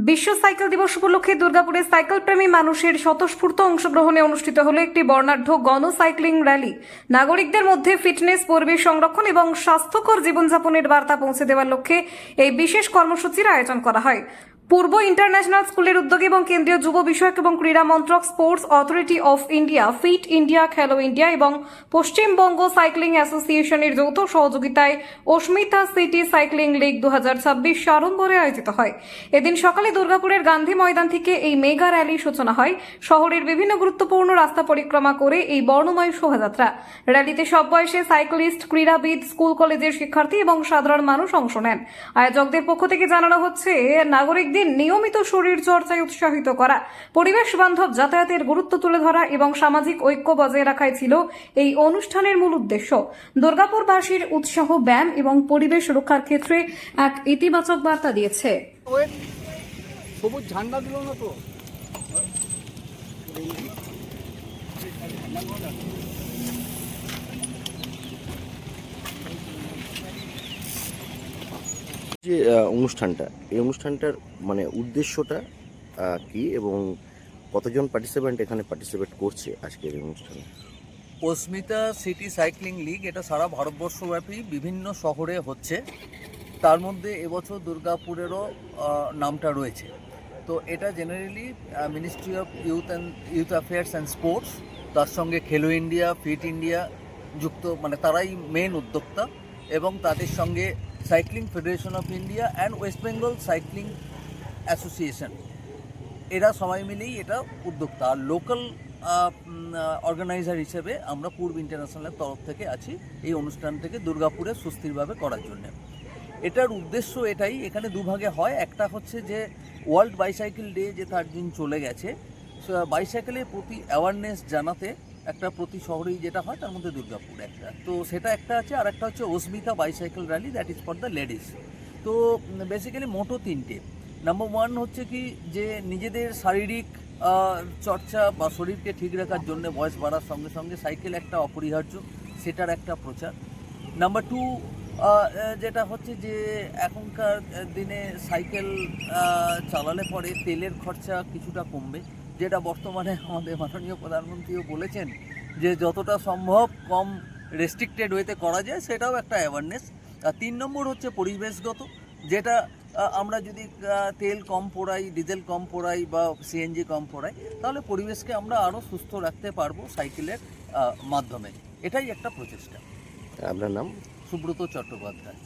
বিশ্ব সাইকেল দিবস উপলক্ষে দুর্গাপুরে সাইকেল প্রেমী মানুষের স্বতঃস্ফূর্ত অংশগ্রহণে অনুষ্ঠিত হলো একটি বর্ণাঢ্য গণ সাইক্লিং র্যালি। নাগরিকদের মধ্যে ফিটনেস, পরিবেশ সংরক্ষণ এবং স্বাস্থ্যকর জীবনযাপনের বার্তা পৌঁছে দেওয়ার লক্ষ্যে এই বিশেষ কর্মসূচির আয়োজন করা হয়। পূর্ব ইন্টারন্যাশনাল স্কুলের উদ্যোগে এবং কেন্দ্রীয় যুব বিষয়ক এবং ক্রীড়া মন্ত্রক, sports authority of India, fit India, Khelo India এবং পশ্চিমবঙ্গ সাইক্লিং অ্যাসোসিয়েশনের যৌথ সহযোগিতায় অস্মিতা সিটি সাইক্লিং লিগ 2026 সাড়ম্বরে আয়োজিত হয়। এদিন সকালে দুর্গাপুরের গান্ধী ময়দান থেকে এই মেগা র্যালির সূচনা হয়। শহরের বিভিন্ন গুরুত্বপূর্ণ রাস্তা পরিক্রমা করে এই বর্ণময় শোভাযাত্রা র্যালিতে সব বয়সে সাইক্লিস্ট, ক্রীড়াবিদ, স্কুল কলেজের শিক্ষার্থী এবং সাধারণ মানুষ অংশ নেন। আয়োজকদের পক্ষ থেকে জানানো হচ্ছে, নাগরিকদের নিয়মিত শরীর চর্চায় উৎসাহিত করা, পরিবেশ বান্ধব যাতায়াতের গুরুত্ব তুলে ধরা এবং সামাজিক ঐক্য বজায় রাখাই ছিল এই অনুষ্ঠানের মূল উদ্দেশ্য। দুর্গাপুরবাসীর উৎসাহ, ব্যায়াম এবং পরিবেশ রক্ষার ক্ষেত্রে এক ইতিবাচক বার্তা দিয়েছে। সবুজ ঝান্ডা দিল না তো? যে এই অনুষ্ঠানটার মানে উদ্দেশ্যটা কি এবং কতজন পার্টিসিপেন্ট এখানে পার্টিসিপেট করছে আজকের এই অনুষ্ঠানে? অস্মিতা সিটি সাইক্লিং লিগ এটা সারা ভারতবর্ষব্যাপী বিভিন্ন শহরে হচ্ছে। তার মধ্যে এবছর দুর্গাপুরেরও নামটা রয়েছে। তো এটা generally ministry of youth affairs and sports, তার সঙ্গে খেলো ইন্ডিয়া, ফিট ইন্ডিয়া যুক্ত, মানে তারাই মেন উদ্যোক্তা, এবং তাদের সঙ্গে cycling federation of India and West Bengal cycling association, এরা সবাই মিলেই এটা উদ্যোক্তা। আর লোকাল অর্গানাইজার হিসেবে আমরা পূর্ব ইন্টারন্যাশনালের তরফ থেকে আছি এই অনুষ্ঠানটাকে দুর্গাপুরে সুস্থিরভাবে করার জন্য। এটার উদ্দেশ্য এটাই, এখানে দুভাগে হয়। একটা হচ্ছে যে ওয়ার্ল্ড বাইসাইকেল ডে যে 3 দিন চলে গেছে, বাইসাইকেলের প্রতি অ্যাওয়ারনেস জানাতে একটা প্রতি শহরেই যেটা হয়, তার মধ্যে দুর্গাপুর একটা, তো সেটা একটা আছে। আর একটা হচ্ছে Asmita bicycle rally, that is for the ladies. তো বেসিক্যালি মোটো 3টে। নাম্বার 1 হচ্ছে কি যে নিজেদের শারীরিক চর্চা বা শরীরকে ঠিক রাখার জন্য বয়স বাড়ার সঙ্গে সঙ্গে সাইকেল একটা অপরিহার্য, সেটার একটা প্রচার। নাম্বার 2 যেটা হচ্ছে যে এখনকার দিনে সাইকেল চালালে পরে তেলের খরচা কিছুটা কমবে, যেটা বর্তমানে আমাদের মাননীয় প্রধানমন্ত্রীও বলেছেন যে যতটা সম্ভব কম রেস্ট্রিক্টেড ওয়েতে করা যায়, সেটাও একটা অ্যাওয়ারনেস। আর 3 নম্বর হচ্ছে পরিবেশগত, যেটা আমরা যদি তেল কম পোড়াই, ডিজেল কম পোড়াই বা সিএনজি কম পোড়াই, তাহলে পরিবেশকে আমরা আরও সুস্থ রাখতে পারবো সাইকেলের মাধ্যমে। এটাই একটা প্রচেষ্টা। আপনার নাম? সুব্রত চট্টোপাধ্যায়।